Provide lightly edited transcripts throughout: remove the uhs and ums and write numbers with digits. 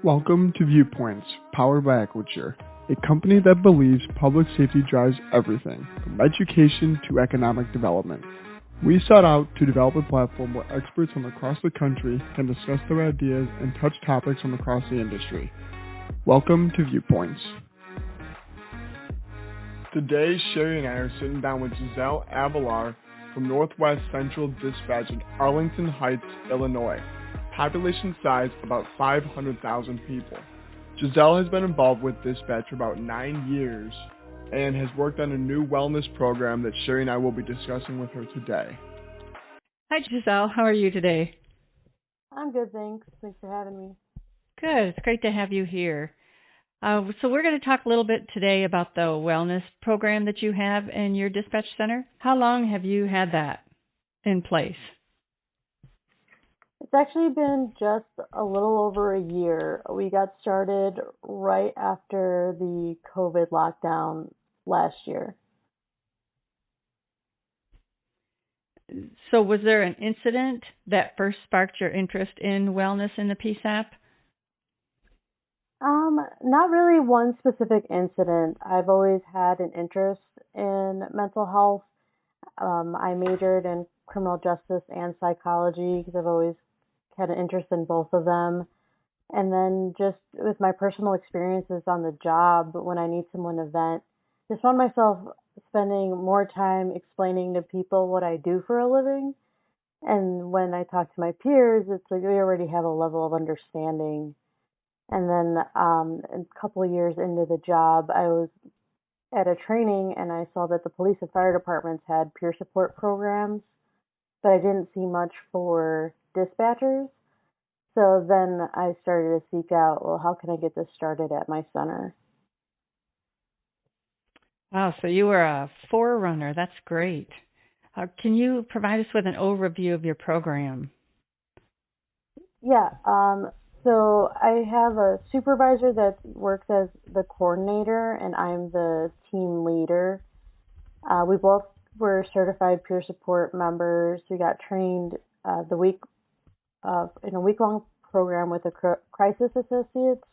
Welcome to Viewpoints, powered by Equiture, a company that believes public safety drives everything, from education to economic development. We sought out to develop a platform where experts from across the country can discuss their ideas and touch topics from across the industry. Welcome to Viewpoints. Today, Sherry and I are sitting down with Giselle Avelar from Northwest Central Dispatch in Arlington Heights, Illinois. Population size about 500,000 people. Giselle has been involved with dispatch for about 9 years and has worked on a new wellness program that Sherry and I will be discussing with her today. Hi, Giselle. How are you today? I'm good, thanks. Thanks for having me. Good. It's great to have you here. So we're going to talk a little bit today about the wellness program that you have in your dispatch center. How long have you had that in place? It's actually been just a little over a year. We got started right after the COVID lockdown last year. So was there an incident that first sparked your interest in wellness in the Psap? Not really one specific incident. I've always had an interest in mental health. I majored in criminal justice and psychology because I've always had an interest in both of them. And then just with my personal experiences on the job, when I need someone to vent, just found myself spending more time explaining to people what I do for a living. And when I talk to my peers, it's like we already have a level of understanding. And then a couple of years into the job, I was at a training and I saw that the police and fire departments had peer support programs, but I didn't see much for dispatchers. So then I started to seek out, well, how can I get this started at my center? Wow, so you were a forerunner. That's great. Can you provide us with an overview of your program? Yeah, so I have a supervisor that works as the coordinator, and I'm the team leader. We both were certified peer support members. We got trained in a week-long program with the Crisis Associates.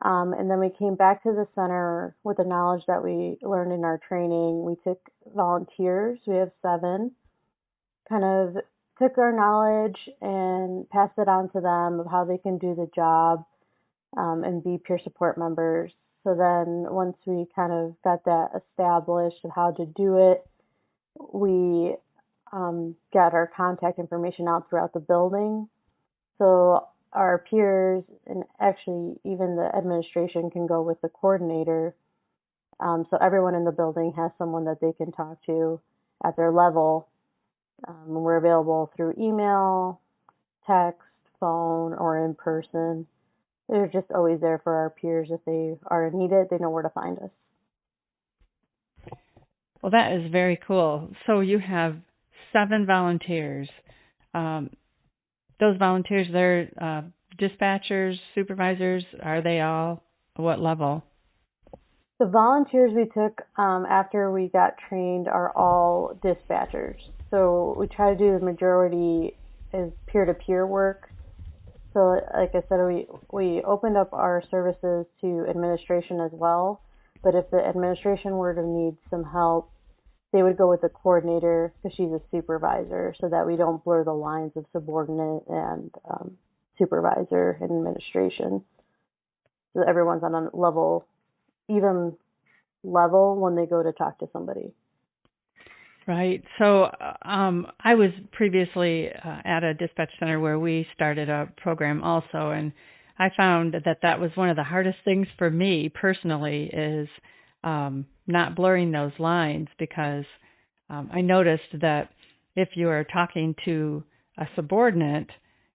And then we came back to the center with the knowledge that we learned in our training. We took volunteers. We have 7. Kind of took our knowledge and passed it on to them of how they can do the job and be peer support members. So then once we kind of got that established of how to do it, we got our contact information out throughout the building. So our peers and actually even the administration can go with the coordinator. So everyone in the building has someone that they can talk to at their level. We're available through email, text, phone, or in person. They're just always there for our peers. If they are needed, they know where to find us. Well, that is very cool. So you have 7 volunteers. Those volunteers, they're dispatchers, supervisors. Are they all what level? The volunteers we took after we got trained are all dispatchers. So we try to do the majority is peer-to-peer work. So like I said, we opened up our services to administration as well. But if the administration were to need some help, they would go with the coordinator because she's a supervisor so that we don't blur the lines of subordinate and supervisor and administration. So that everyone's on a even level when they go to talk to somebody. Right. So I was previously at a dispatch center where we started a program also, and I found that was one of the hardest things for me personally is not blurring those lines because I noticed that if you are talking to a subordinate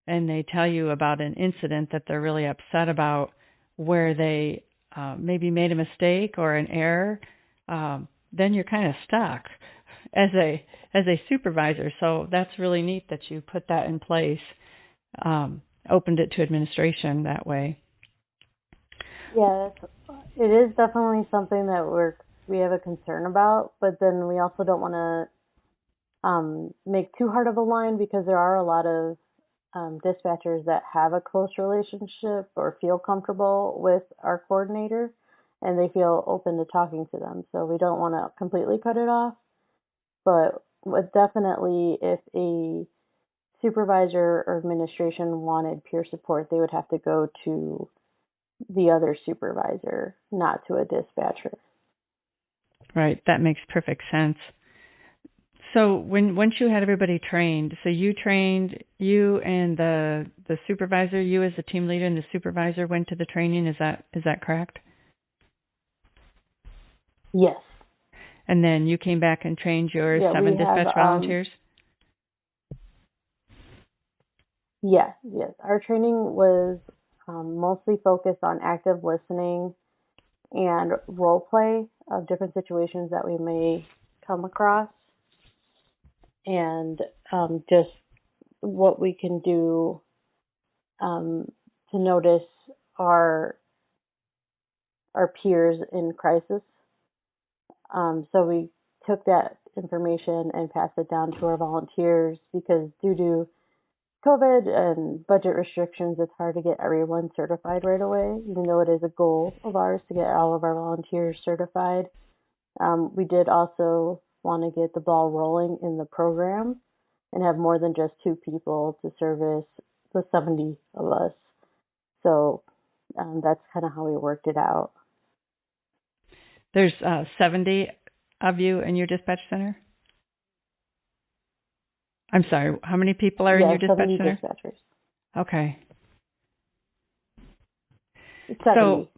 and they tell you about an incident that they're really upset about where they maybe made a mistake or an error, then you're kind of stuck as a supervisor. So that's really neat that you put that in place, opened it to administration that way. Yeah, it is definitely something that we have a concern about, but then we also don't want to make too hard of a line because there are a lot of dispatchers that have a close relationship or feel comfortable with our coordinator, and they feel open to talking to them. So we don't want to completely cut it off, but definitely if a supervisor or administration wanted peer support, they would have to go to the other supervisor, not to a dispatcher. Right. That makes perfect sense. So once you had everybody trained, so you trained, you and the supervisor, you as the team leader and the supervisor went to the training. Is that correct? Yes. And then you came back and trained your 7 dispatch volunteers? Yes. Our training was mostly focused on active listening and role play of different situations that we may come across, and just what we can do to notice our peers in crisis. So we took that information and passed it down to our volunteers, because due to COVID and budget restrictions, it's hard to get everyone certified right away, even though it is a goal of ours to get all of our volunteers certified. We did also want to get the ball rolling in the program and have more than just 2 people to service the 70 of us. So that's kind of how we worked it out. There's 70 of you in your dispatch center? I'm sorry, how many people are in your dispatch 70 center? Dispatchers. Okay. 70. So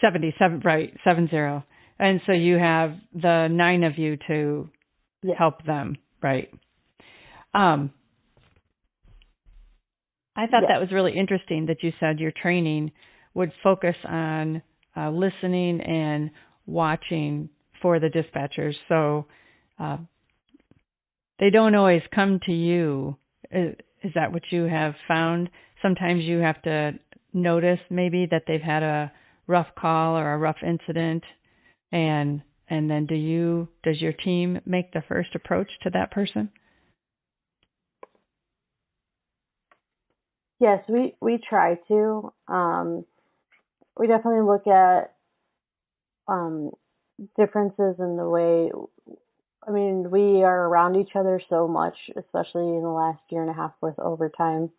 77, right, 70. And so you have the 9 of you to help them, right? I thought that was really interesting that you said your training would focus on listening and watching for the dispatchers. So they don't always come to you. Is that what you have found? Sometimes you have to notice maybe that they've had a rough call or a rough incident, and then does your team make the first approach to that person? Yes, we try to. We definitely look at differences in the way. I mean, we are around each other so much, especially in the last year and a half with overtime,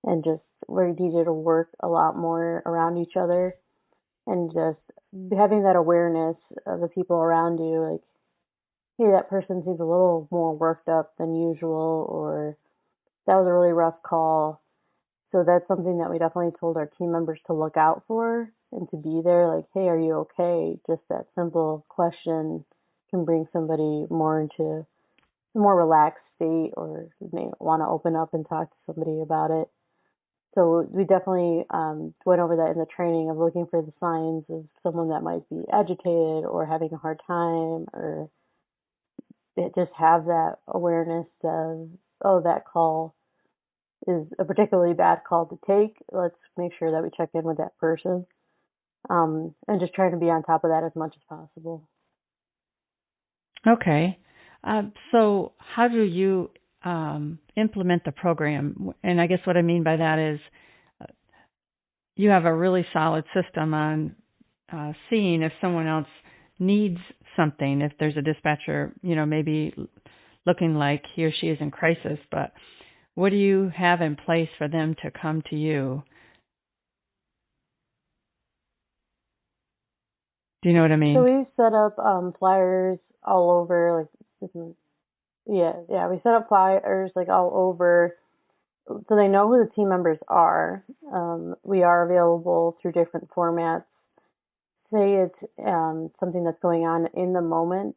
and just we needed to work a lot more around each other, and just having that awareness of the people around you, like, hey, that person seems a little more worked up than usual, or that was a really rough call. So that's something that we definitely told our team members to look out for and to be there, like, hey, are you okay? Just that simple question can bring somebody more into a more relaxed state, or may want to open up and talk to somebody about it. So we definitely went over that in the training of looking for the signs of someone that might be agitated or having a hard time, or just have that awareness of, oh, that call is a particularly bad call to take. Let's make sure that we check in with that person, and just trying to be on top of that as much as possible. Okay. So how do you implement the program? And I guess what I mean by that is you have a really solid system on seeing if someone else needs something, if there's a dispatcher, maybe looking like he or she is in crisis, but what do you have in place for them to come to you? Do you know what I mean? So we set up flyers all over, we set up flyers like all over, so they know who the team members are. We are available through different formats. Say it's something that's going on in the moment,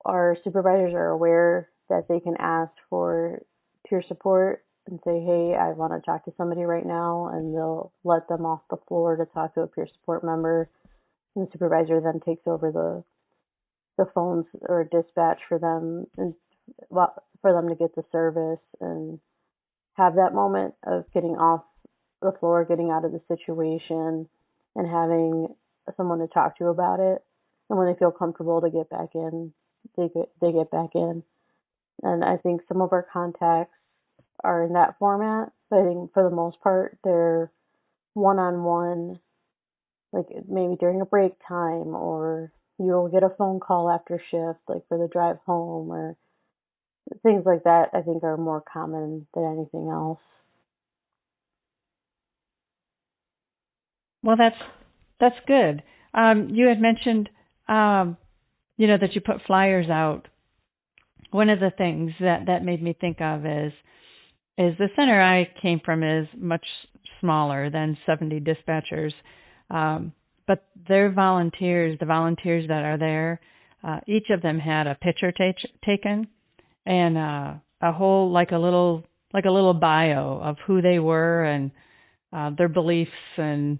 our supervisors are aware that they can ask for peer support and say, hey, I want to talk to somebody right now, and they'll let them off the floor to talk to a peer support member. And the supervisor then takes over the phones or dispatch for them, and for them to get the service and have that moment of getting off the floor, getting out of the situation, and having someone to talk to about it. And when they feel comfortable to get back in, they get back in. And I think some of our contacts are in that format. But I think for the most part, they're one-on-one, like maybe during a break time, or you'll get a phone call after shift, like for the drive home, or things like that. I think are more common than anything else. Well, that's good. You had mentioned, that you put flyers out. One of the things that made me think of is the center I came from is much smaller than 70 dispatchers, but their volunteers, the volunteers that are there, each of them had a picture taken and a whole like a little bio of who they were and their beliefs and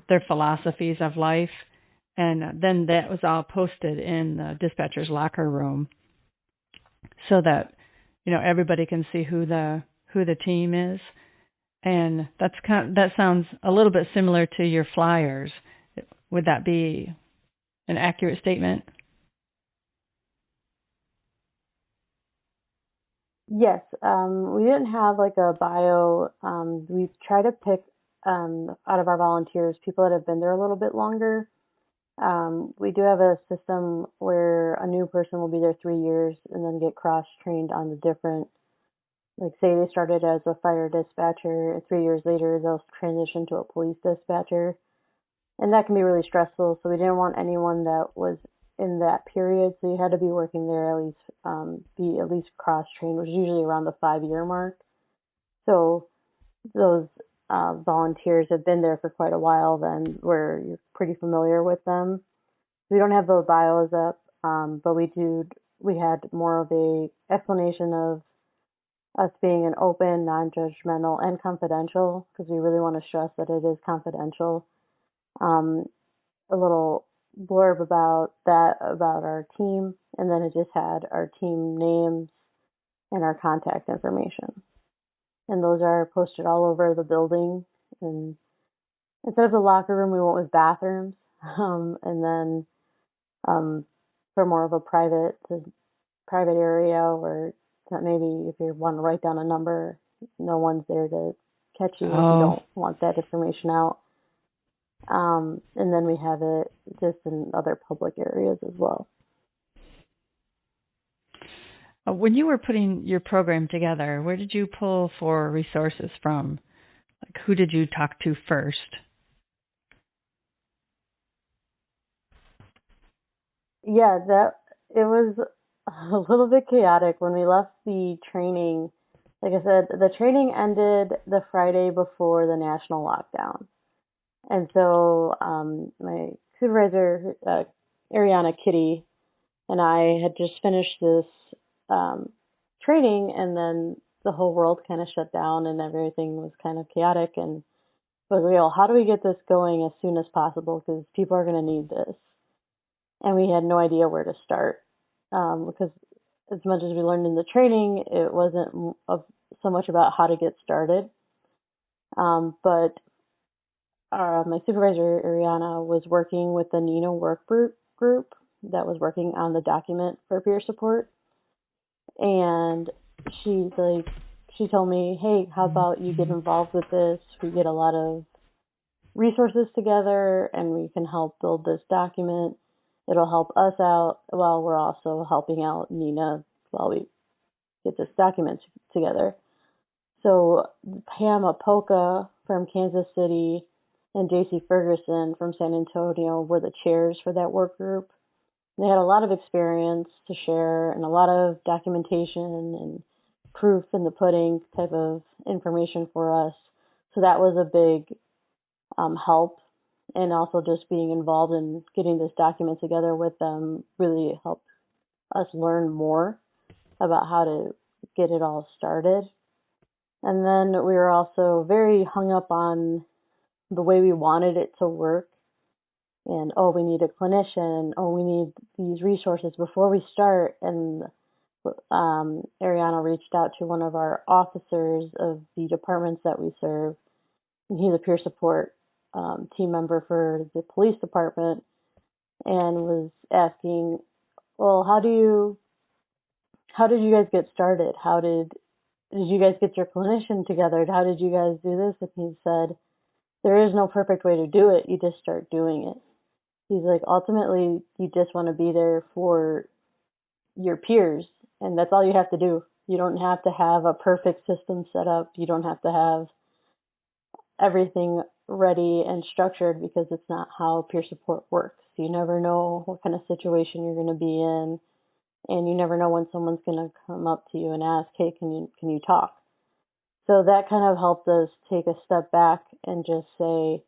their philosophies of life, and then that was all posted in the dispatcher's locker room so that everybody can see who the team is. And that sounds a little bit similar to your flyers. Would that be an accurate statement? Yes, we didn't have like a bio. We try to pick out of our volunteers people that have been there a little bit longer. We do have a system where a new person will be there 3 years and then get cross-trained on the different, like say they started as a fire dispatcher, 3 years later they'll transition to a police dispatcher. And that can be really stressful, so we didn't want anyone that was in that period, so you had to be working there at least, be at least cross-trained, which is usually around the 5-year mark. So those volunteers have been there for quite a while then, where you're pretty familiar with them. We don't have those bios up, but we had more of a explanation of us being an open, non-judgmental, and confidential, because we really want to stress that it is confidential. A little blurb about our team, and then it just had our team names and our contact information. And those are posted all over the building. And instead of the locker room, we went with bathrooms. And then for more of a private area where maybe if you want to write down a number, no one's there to catch you if you don't want that information out. And then we have it just in other public areas as well. When you were putting your program together, where did you pull for resources from? Like, who did you talk to first? Yeah, it was a little bit chaotic when we left the training. Like I said, the training ended the Friday before the national lockdown. And so my supervisor, Ariana Kitty, and I had just finished this training, and then the whole world kind of shut down and everything was kind of chaotic. And but how do we get this going as soon as possible, because people are going to need this? And we had no idea where to start, because as much as we learned in the training, it wasn't so much about how to get started. But my supervisor, Ariana, was working with the Neenah work group that was working on the document for peer support. And she told me, hey, how about you get involved with this? We get a lot of resources together and we can help build this document. It'll help us out while we're also helping out Neenah while we get this document together. So Pam Apoka from Kansas City and JC Ferguson from San Antonio were the chairs for that work group. They had a lot of experience to share and a lot of documentation and proof in the pudding type of information for us. So that was a big help. And also just being involved in getting this document together with them really helped us learn more about how to get it all started. And then we were also very hung up on the way we wanted it to work. And, we need a clinician. We need these resources before we start. And Ariana reached out to one of our officers of the departments that we serve. And he's a peer support team member for the police department, and was asking, well, how did you guys get started? How did did you guys get your clinician together? How did you guys do this? And he said, there is no perfect way to do it. You just start doing it. He's like, ultimately, you just want to be there for your peers, and that's all you have to do. You don't have to have a perfect system set up. You don't have to have everything ready and structured, because it's not how peer support works. You never know what kind of situation you're going to be in, and you never know when someone's going to come up to you and ask, hey, can you talk? So that kind of helped us take a step back and just say,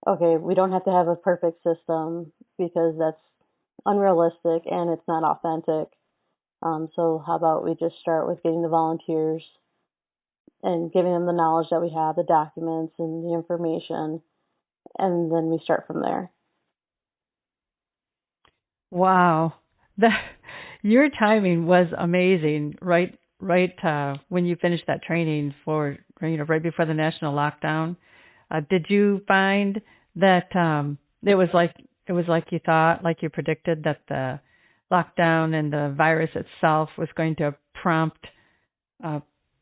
okay, we don't have to have a perfect system, because that's unrealistic and it's not authentic. So how about we just start with getting the volunteers and giving them the knowledge that we have, the documents and the information, and then we start from there. Wow. Your timing was amazing, right when you finished that training for, right before the national lockdown. Did you find that it was like you thought, like you predicted, that the lockdown and the virus itself was going to prompt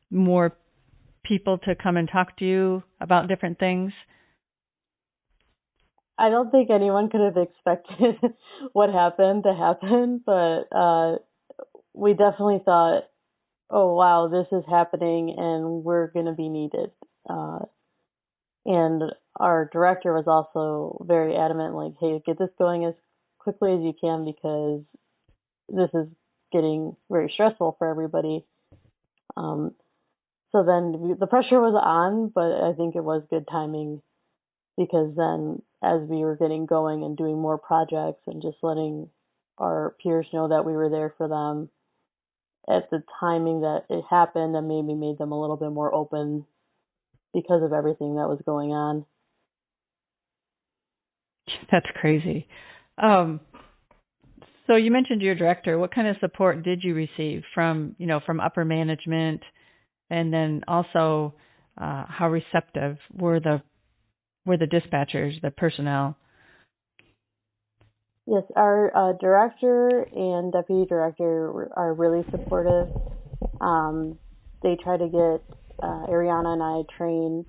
more people to come and talk to you about different things? I don't think anyone could have expected what happened to happen, but we definitely thought, oh, wow, this is happening and we're going to be needed. And our director was also very adamant, like, hey, get this going as quickly as you can, because this is getting very stressful for everybody. So then the pressure was on, but I think it was good timing, because then as we were getting going and doing more projects and just letting our peers know that we were there for them, at the timing that it happened, and maybe made them a little bit more open because of everything that was going on. That's crazy. So you mentioned your director. What kind of support did you receive from upper management, and then also how receptive were the dispatchers, the personnel? Yes, our director and deputy director are really supportive. They try to get Ariana and I trained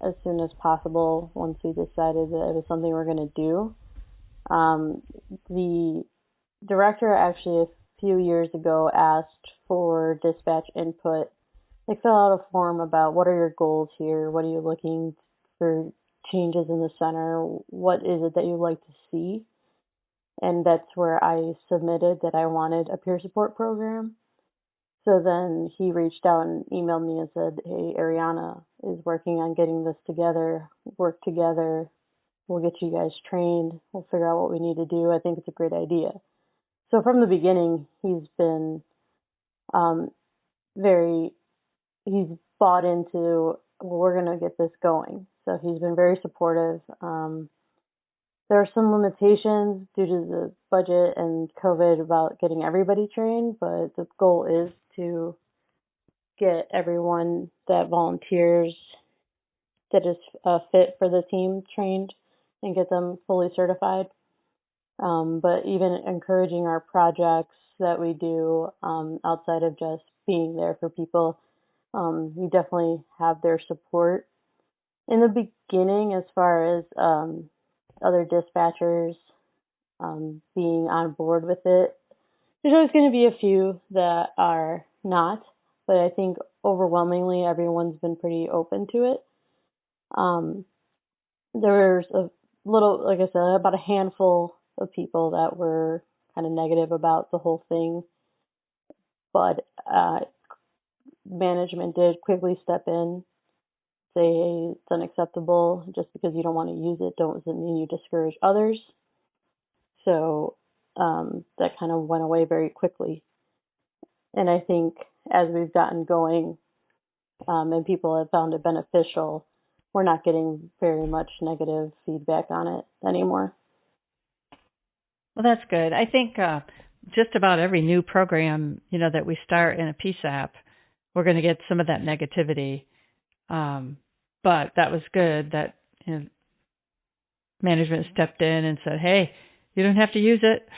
as soon as possible once we decided that it was something we were going to do. The director actually a few years ago asked for dispatch input. They fill out a form about what are your goals here, what are you looking for changes in the center, what is it that you'd like to see. And that's where I submitted that I wanted a peer support program. So then he reached out and emailed me and said, hey, Ariana is working on getting this together, work together, we'll get you guys trained, we'll figure out what we need to do. I think it's a great idea. So from the beginning, he's been he's bought into, well, we're going to get this going. So he's been very supportive. There are some limitations due to the budget and COVID about getting everybody trained, but the goal is to get everyone that volunteers that is fit for the team trained and get them fully certified. But even encouraging our projects that we do outside of just being there for people, we definitely have their support. In the beginning, as far as other dispatchers being on board with it, there's always going to be a few that are not, but I think overwhelmingly everyone's been pretty open to it. There's a little, like I said, about a handful of people that were kind of negative about the whole thing, but management did quickly step in, say, hey, it's unacceptable. Just because you don't want to use it doesn't mean you discourage others. So that kind of went away very quickly. And I think as we've gotten going and people have found it beneficial, we're not getting very much negative feedback on it anymore. Well, that's good. I think just about every new program, that we start in a Psap, we're going to get some of that negativity. But that was good that management stepped in and said, hey, you don't have to use it.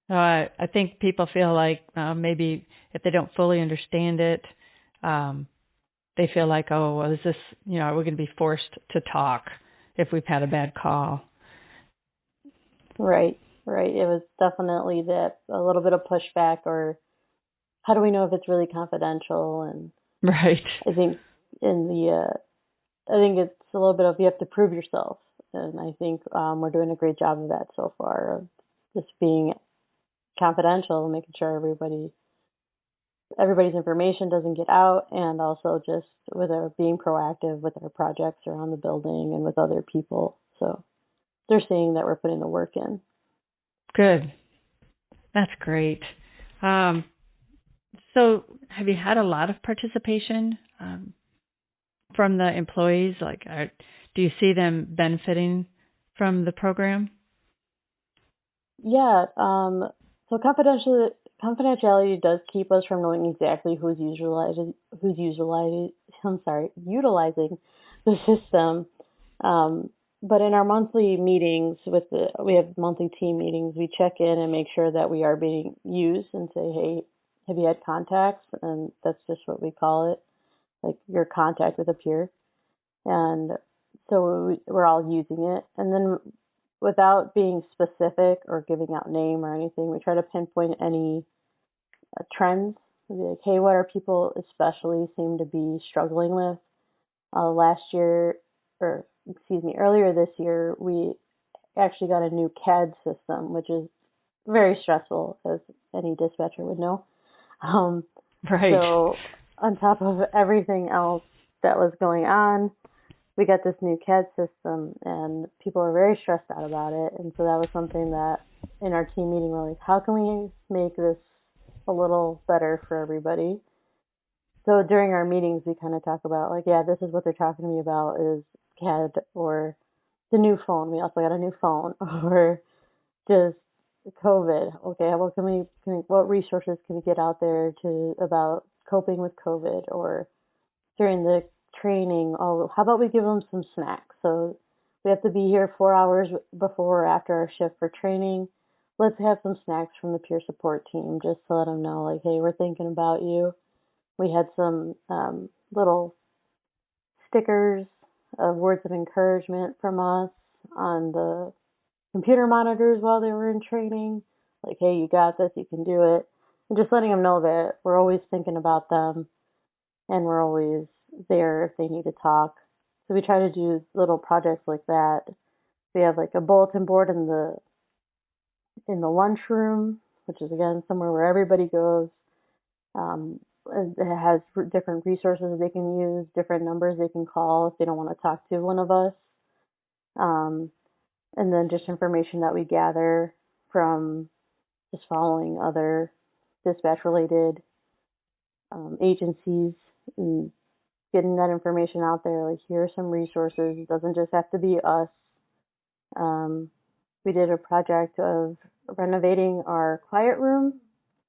I think people feel like maybe if they don't fully understand it, they feel like, oh, well, is this, are we going to be forced to talk if we've had a bad call? Right. It was definitely that a little bit of pushback, or how do we know if it's really confidential? And right. I think I think it's a little bit of you have to prove yourself, and I think we're doing a great job of that so far, of just being confidential, making sure everybody's information doesn't get out, and also just with our being proactive with our projects around the building and with other people. So they're seeing that we're putting the work in. Good. That's great. So have you had a lot of participation from the employees? Like, do you see them benefiting from the program? Yeah. So confidentiality does keep us from knowing exactly who's utilizing the system. But in our monthly meetings we have monthly team meetings, we check in and make sure that we are being used and say, hey, have you had contacts? And that's just what we call it, like your contact with a peer. And so we're all using it. And then without being specific or giving out name or anything, we try to pinpoint any trends. We'd be like, hey, what are people especially seem to be struggling with? Earlier this year, we actually got a new CAD system, which is very stressful, as any dispatcher would know. Right. So on top of everything else that was going on, we got this new CAD system, and people are very stressed out about it. And so that was something that in our team meeting, we're like, how can we make this a little better for everybody? So during our meetings, we kind of talk about, like, yeah, this is what they're talking to me about is CAD or the new phone. We also got a new phone, or just COVID. Okay, what resources can we get out there about coping with COVID? Or during the training, how about we give them some snacks? So we have to be here 4 hours before or after our shift for training. Let's have some snacks from the peer support team, just to let them know, like, hey, we're thinking about you. We had some little stickers of words of encouragement from us on the computer monitors while they were in training, like, hey, you got this, you can do it. And just letting them know that we're always thinking about them and we're always there if they need to talk. So we try to do little projects like that. We have like a bulletin board in the lunchroom, which is again somewhere where everybody goes. It has different resources they can use, different numbers they can call if they don't want to talk to one of us. And then just information that we gather from just following other dispatch-related agencies and getting that information out there. Like, here are some resources. It doesn't just have to be us. We did a project of renovating our quiet room.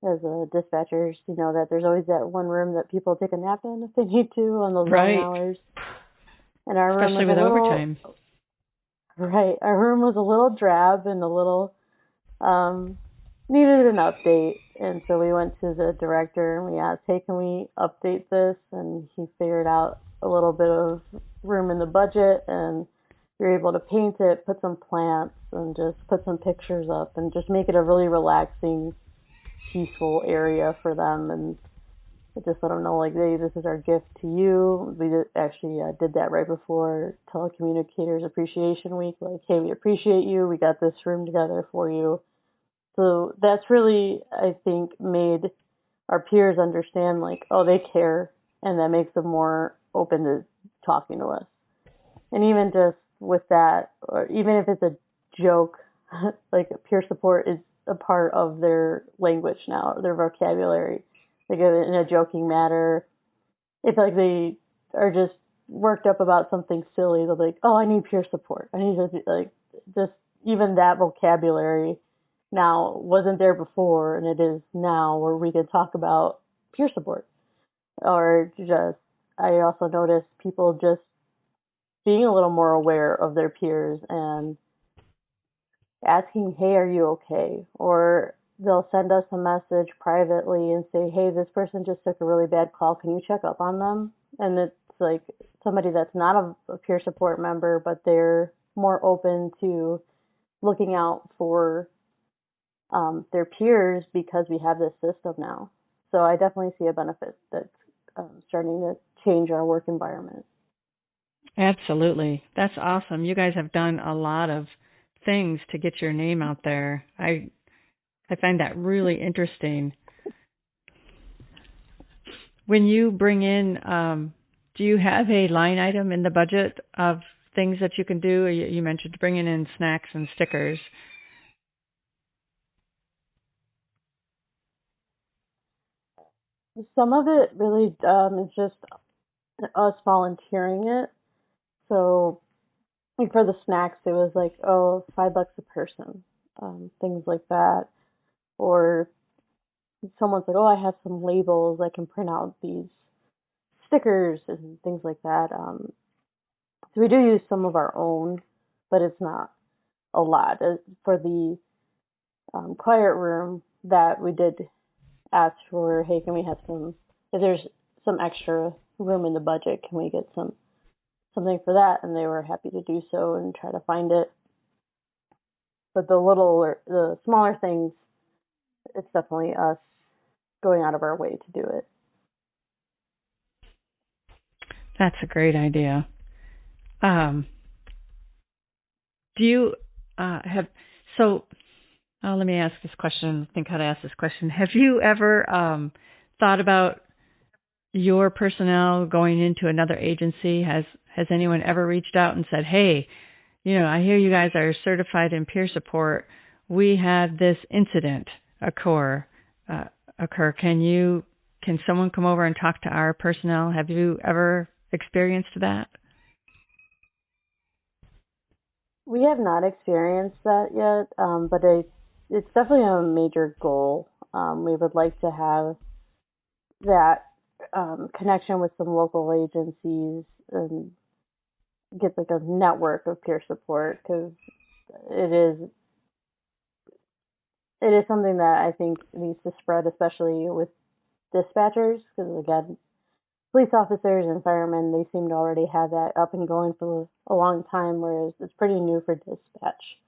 As dispatchers, you know that there's always that one room that people take a nap in if they need to on those long hours. And our especially room with overtime. Right. Our room was a little drab and a little needed an update. And so we went to the director and we asked, hey, can we update this? And he figured out a little bit of room in the budget, and we were able to paint it, put some plants, and just put some pictures up and just make it a really relaxing, peaceful area for them. And just let them know, like, hey, this is our gift to you. We did that right before Telecommunicators Appreciation Week. Like, hey, we appreciate you. We got this room together for you. So that's really, I think, made our peers understand, like, oh, they care, and that makes them more open to talking to us. And even just with that, or even if it's a joke, like, peer support is a part of their language now, their vocabulary. Like, in a joking matter, if like they are just worked up about something silly, they'll be like, oh, I need peer support. I need to, like, just even that vocabulary now wasn't there before, and it is now, where we could talk about peer support. Or just, I also noticed people just being a little more aware of their peers and asking, hey, are you okay? Or they'll send us a message privately and say, hey, this person just took a really bad call. Can you check up on them? And it's like somebody that's not a peer support member, but they're more open to looking out for their peers because we have this system now. So I definitely see a benefit that's starting to change our work environment. Absolutely. That's awesome. You guys have done a lot of things to get your name out there. I find that really interesting. When you bring in, do you have a line item in the budget of things that you can do? You mentioned bringing in snacks and stickers. Some of it really is just us volunteering it. So like for the snacks, it was like, oh, $5 a person, things like that. Or someone's like, oh, I have some labels, I can print out these stickers and things like that. So we do use some of our own, but it's not a lot. For the quiet room, that we did ask for, hey, can we have if there's some extra room in the budget, can we get something for that? And they were happy to do so and try to find it. But the smaller things, it's definitely us going out of our way to do it. That's a great idea. Do you have, so let me ask this question, think how to ask this question. Have you ever thought about your personnel going into another agency? Has anyone ever reached out and said, hey, I hear you guys are certified in peer support. We had this incident occur. Can someone come over and talk to our personnel? Have you ever experienced that? We have not experienced that yet, but it's definitely a major goal. We would like to have that connection with some local agencies and get like a network of peer support, because it is something that I think needs to spread, especially with dispatchers, because again, police officers and firemen, they seem to already have that up and going for a long time, whereas it's pretty new for dispatch.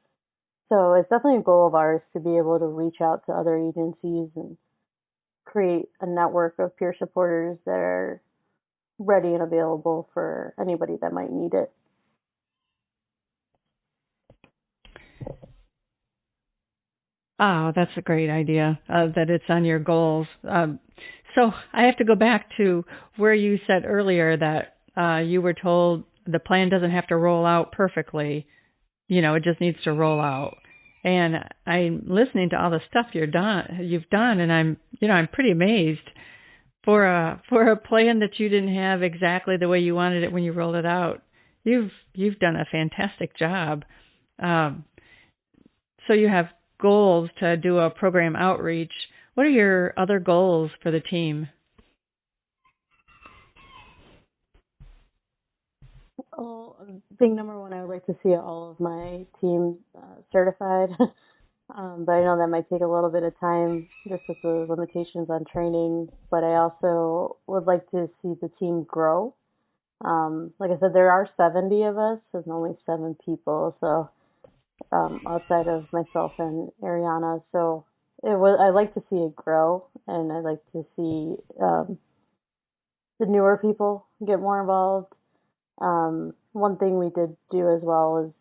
So it's definitely a goal of ours to be able to reach out to other agencies and create a network of peer supporters that are ready and available for anybody that might need it. Oh, that's a great idea, that it's on your goals. So I have to go back to where you said earlier that you were told the plan doesn't have to roll out perfectly. It just needs to roll out. And I'm listening to all the stuff you've done, and I'm pretty amazed for a plan that you didn't have exactly the way you wanted it when you rolled it out. You've done a fantastic job. So you have goals to do a program outreach. What are your other goals for the team? Oh, thing number one, I would like to see all of my team certified. But I know that might take a little bit of time just with the limitations on training. But I also would like to see the team grow. Like I said, there are 70 of us, there's only 7 people, so outside of myself and Ariana. So I'd like to see it grow, and I'd like to see the newer people get more involved. One thing we did do as well is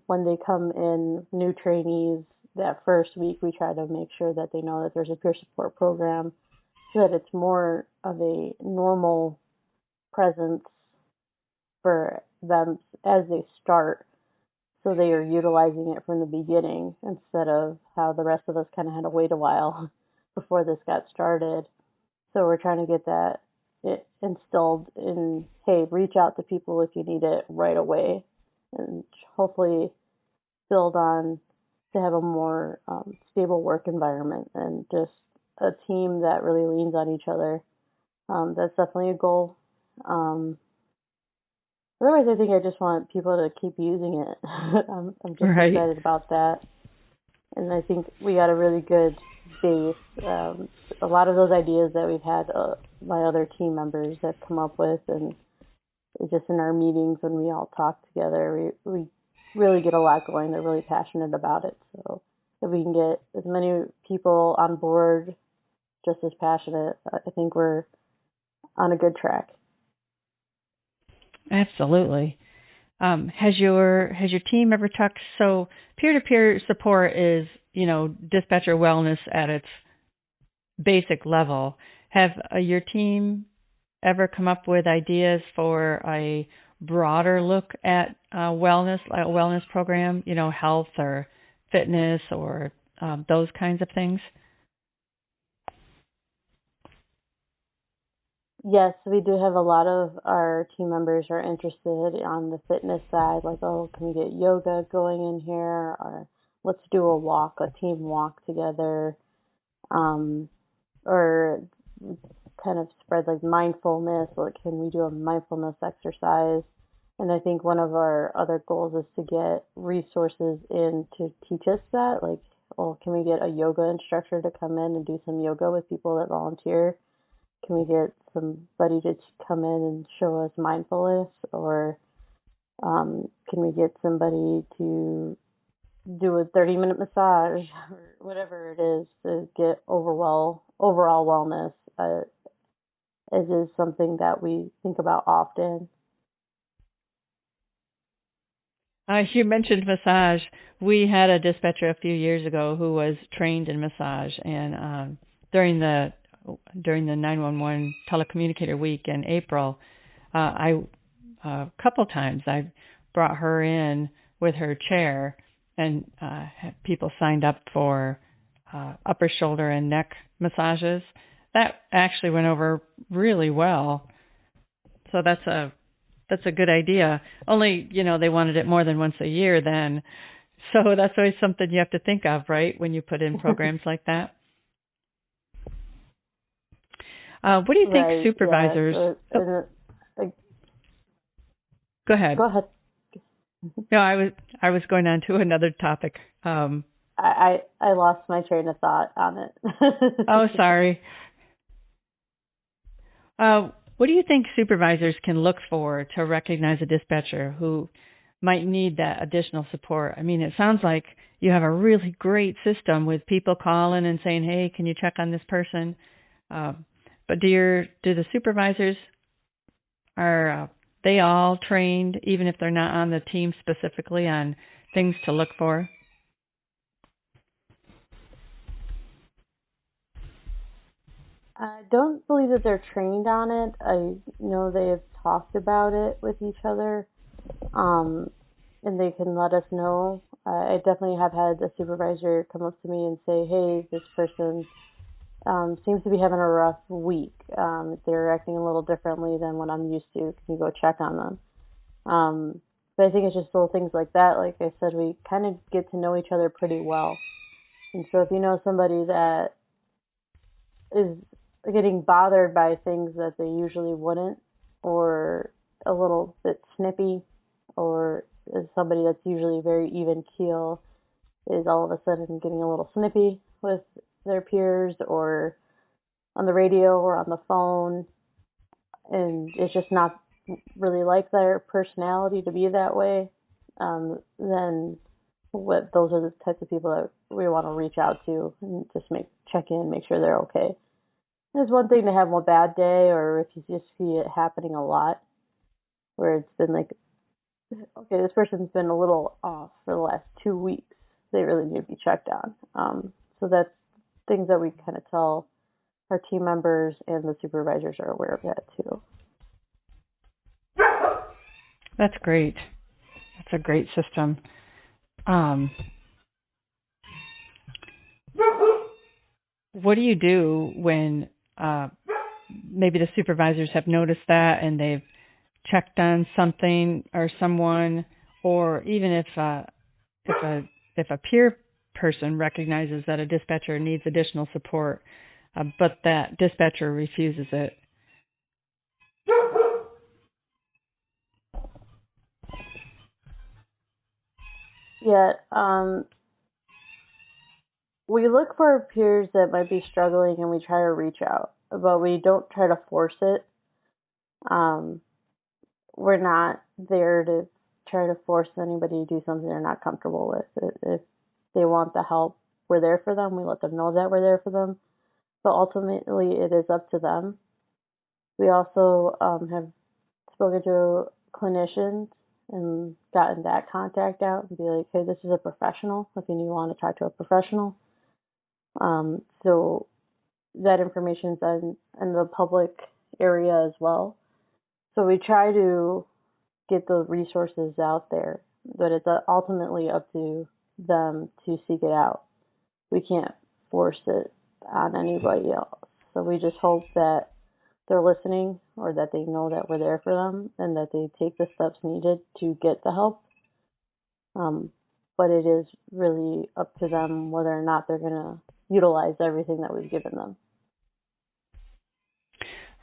when they come in, new trainees, that first week we try to make sure that they know that there's a peer support program, so that it's more of a normal presence for them as they start, so they are utilizing it from the beginning instead of how the rest of us kind of had to wait a while before this got started. So we're trying to get that instilled in, hey, reach out to people if you need it right away, and hopefully build on to have a more stable work environment and just a team that really leans on each other. That's definitely a goal. Otherwise, I think I just want people to keep using it. I'm just excited about that. And I think we got a really good base. A lot of those ideas that we've had my other team members have come up with, and it's just in our meetings when we all talk together, we really get a lot going. They're really passionate about it. So if we can get as many people on board just as passionate, I think we're on a good track. Absolutely. Has your team ever talked? So peer-to-peer support is, dispatcher wellness at its basic level. Have your team ever come up with ideas for a broader look at a wellness program? Health or fitness or those kinds of things. Yes, we do have a lot of our team members are interested on the fitness side, like, oh, can we get yoga going in here? Or let's do a team walk together. Or kind of spread like mindfulness, like can we do a mindfulness exercise? And I think one of our other goals is to get resources in to teach us that, like, well, can we get a yoga instructor to come in and do some yoga with people that volunteer? Can we get somebody to come in and show us mindfulness? Or can we get somebody to do a 30-minute massage or whatever it is to get overall wellness? It is something that we think about often. You mentioned massage. We had a dispatcher a few years ago who was trained in massage, and during the 911 telecommunicator week in April, a couple times I brought her in with her chair, and people signed up for upper shoulder and neck massages. That actually went over really well. So that's a good idea. Only, they wanted it more than once a year then. So that's always something you have to think of, right, when you put in programs like that. What do you think supervisors... Yeah. Go ahead. Go ahead. No, I was going on to another topic. I lost my train of thought on it. Oh, sorry. What do you think supervisors can look for to recognize a dispatcher who might need that additional support? I mean, it sounds like you have a really great system with people calling and saying, hey, can you check on this person? But do the supervisors, are they all trained, even if they're not on the team specifically, on things to look for? I don't believe that they're trained on it. I know they have talked about it with each other, and they can let us know. I definitely have had a supervisor come up to me and say, hey, this person seems to be having a rough week. They're acting a little differently than what I'm used to. Can you go check on them? But I think it's just little things like that. Like I said, we kind of get to know each other pretty well. And so if you know somebody that is getting bothered by things that they usually wouldn't, or a little bit snippy, or is somebody that's usually very even keel is all of a sudden getting a little snippy with their peers or on the radio or on the phone, and it's just not really like their personality to be that way, then those are the types of people that we want to reach out to and just check in, make sure they're okay. It's one thing to have a bad day, or if you just see it happening a lot, where it's been like, okay, this person's been a little off for the last 2 weeks. They really need to be checked on. So that's things that we kind of tell our team members, and the supervisors are aware of that too. That's great. That's a great system. What do you do when maybe the supervisors have noticed that and they've checked on something or someone, or even if a peer person recognizes that a dispatcher needs additional support, but that dispatcher refuses it? Yeah, we look for peers that might be struggling and we try to reach out, but we don't try to force it. We're not there to try to force anybody to do something they're not comfortable with. If they want the help, we're there for them. We let them know that we're there for them. But ultimately, it is up to them. We also have spoken to clinicians and gotten that contact out and be like, hey, this is a professional. If you want to talk to a professional. So that information is in the public area as well. So we try to get the resources out there, but it's ultimately up to them to seek it out. We can't force it on anybody else. So we just hope that they're listening, or that they know that we're there for them and that they take the steps needed to get the help. But it is really up to them whether or not they're going to utilize everything that we've given them.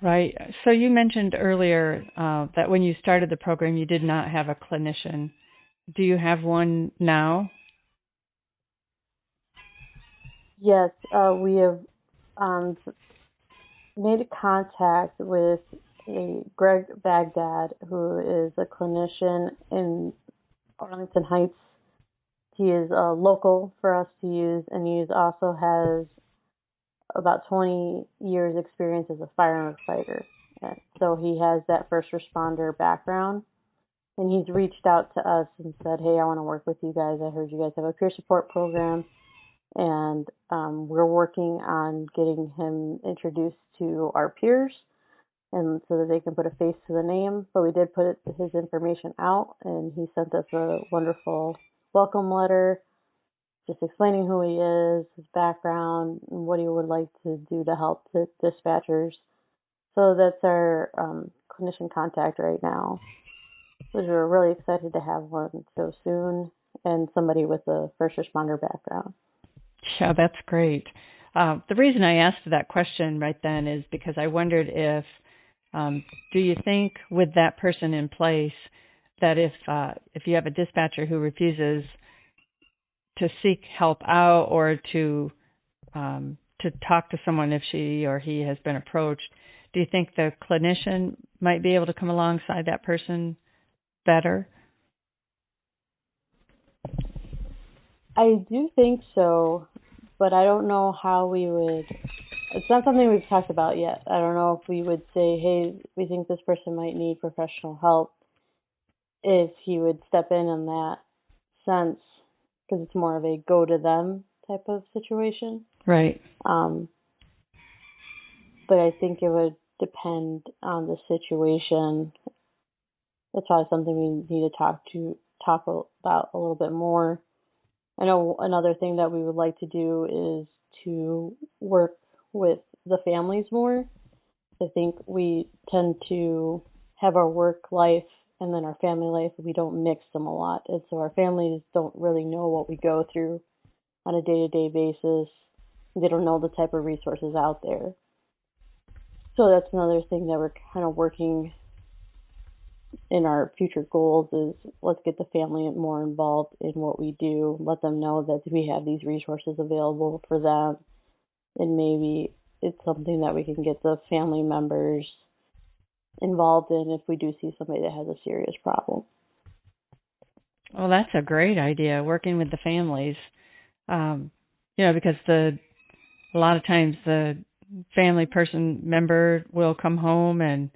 Right. So you mentioned earlier that when you started the program, you did not have a clinician. Do you have one now? Yes, we have made contact with Greg Baghdad, who is a clinician in Arlington Heights. He is local for us to use, and he also has about 20 years experience as a firefighter. And so he has that first responder background, and he's reached out to us and said, hey, I want to work with you guys. I heard you guys have a peer support program, and we're working on getting him introduced to our peers, and so that they can put a face to the name. But we did put his information out, and he sent us a wonderful welcome letter just explaining who he is, his background, and what he would like to do to help the dispatchers. So that's our clinician contact right now, which we're really excited to have one so soon, and somebody with a first responder background. Yeah, that's great. The reason I asked that question right then is because I wondered if, do you think with that person in place that if you have a dispatcher who refuses to seek help out or to talk to someone if she or he has been approached, do you think the clinician might be able to come alongside that person better? I do think so, but I don't know how we would. It's not something we've talked about yet. I don't know if we would say, hey, we think this person might need professional help, if he would step in that sense, because it's more of a go to them type of situation. Right. But I think it would depend on the situation. That's probably something we need to talk about a little bit more. I know another thing that we would like to do is to work with the families more. I think we tend to have our work life and then our family life. We don't mix them a lot. And so our families don't really know what we go through on a day-to-day basis. They don't know the type of resources out there. So that's another thing that we're kind of working in our future goals is let's get the family more involved in what we do. Let them know that we have these resources available for them. And maybe it's something that we can get the family members involved in if we do see somebody that has a serious problem. Well, that's a great idea, working with the families. Because a lot of times the family member will come home and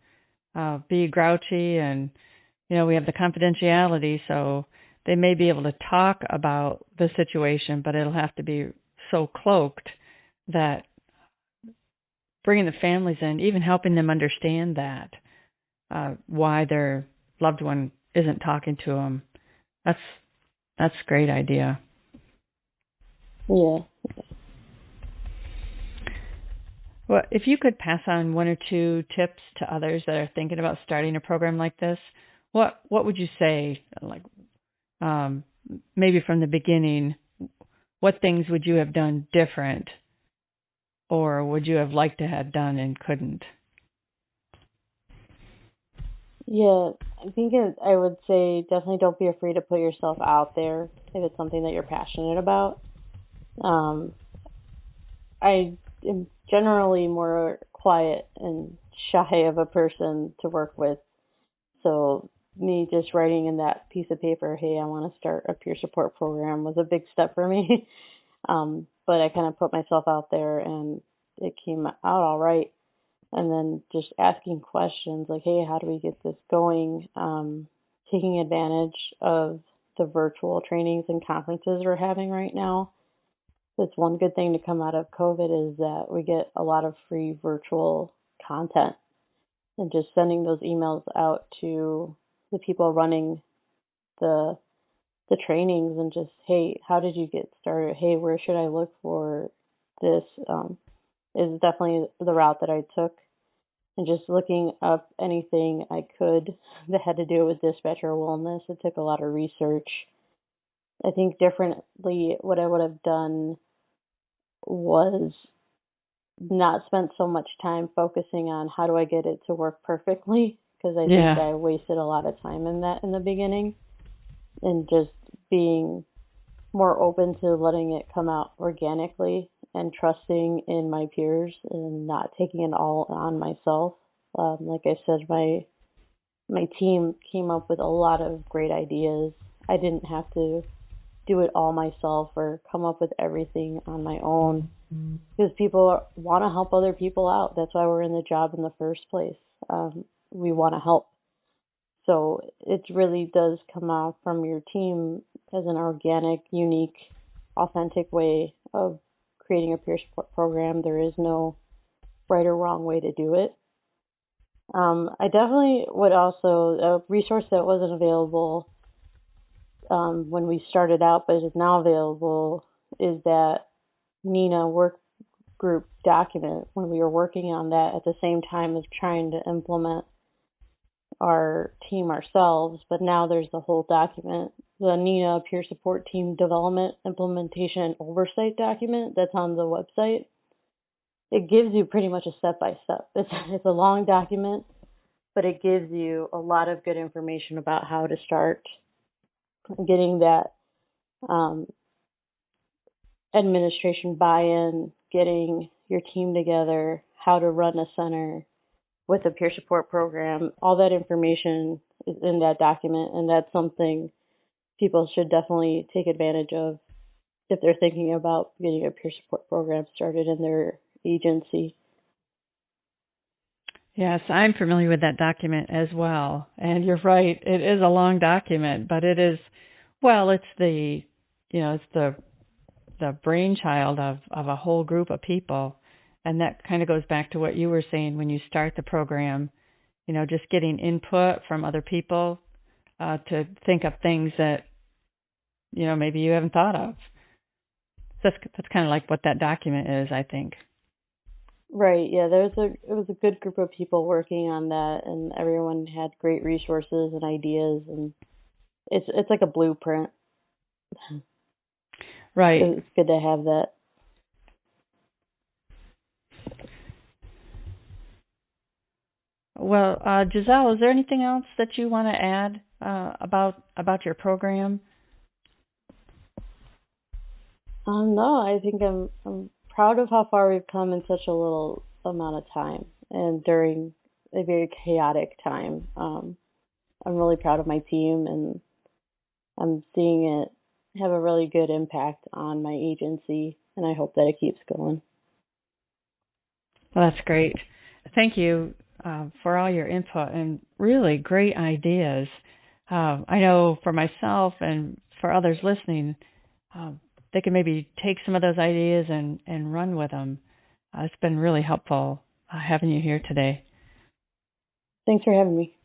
be grouchy, and we have the confidentiality, so they may be able to talk about the situation, but it'll have to be so cloaked that bringing the families in, even helping them understand that why their loved one isn't talking to them, that's a great idea. Yeah. Well, if you could pass on one or two tips to others that are thinking about starting a program like this, what would you say? Like, maybe from the beginning, what things would you have done different, or would you have liked to have done and couldn't? Yeah, I think I would say definitely don't be afraid to put yourself out there if it's something that you're passionate about. I am generally more quiet and shy of a person to work with. So me just writing in that piece of paper, hey, I want to start a peer support program, was a big step for me. But I kind of put myself out there and it came out all right. And then just asking questions like, hey, how do we get this going? Taking advantage of the virtual trainings and conferences we're having right now. That's one good thing to come out of COVID is that we get a lot of free virtual content, and just sending those emails out to the people running the trainings and just, hey, how did you get started? Hey, where should I look for this? Is definitely the route that I took. And just looking up anything I could that had to do with dispatcher wellness. It took a lot of research. I think differently, what I would have done was not spent so much time focusing on how do I get it to work perfectly, because I think I wasted a lot of time in that in the beginning, and just being more open to letting it come out organically and trusting in my peers and not taking it all on myself. Like I said, my team came up with a lot of great ideas. I didn't have to do it all myself or come up with everything on my own, because people want to help other people out. That's why we're in the job in the first place. We want to help. So it really does come out from your team as an organic, unique, authentic way of creating a peer support program. There is no right or wrong way to do it. I definitely would also, a resource that wasn't available when we started out, but is now available, is that Neenah work group document. When we were working on that at the same time as trying to implement our team ourselves, but now there's the whole document, the Neenah Peer Support Team Development, Implementation, and Oversight document that's on the website. It gives you pretty much a step-by-step. It's a long document, but it gives you a lot of good information about how to start getting that administration buy-in, getting your team together, how to run a center with a peer support program. All that information is in that document, and that's something people should definitely take advantage of if they're thinking about getting a peer support program started in their agency. Yes, I'm familiar with that document as well. And you're right, it is a long document, but it is, well, it's the brainchild of a whole group of people. And that kind of goes back to what you were saying when you start the program, just getting input from other people to think of things that, maybe you haven't thought of. That's kind of like what that document is, I think. Right, yeah, it was a good group of people working on that, and everyone had great resources and ideas, and it's like a blueprint. Right. It's good to have that. Well, Giselle, is there anything else that you want to add about your program? No, I think I'm proud of how far we've come in such a little amount of time, and during a very chaotic time. I'm really proud of my team, and I'm seeing it have a really good impact on my agency, and I hope that it keeps going. Well, that's great. Thank you for all your input and really great ideas. I know for myself and for others listening, they can maybe take some of those ideas and run with them. It's been really helpful having you here today. Thanks for having me.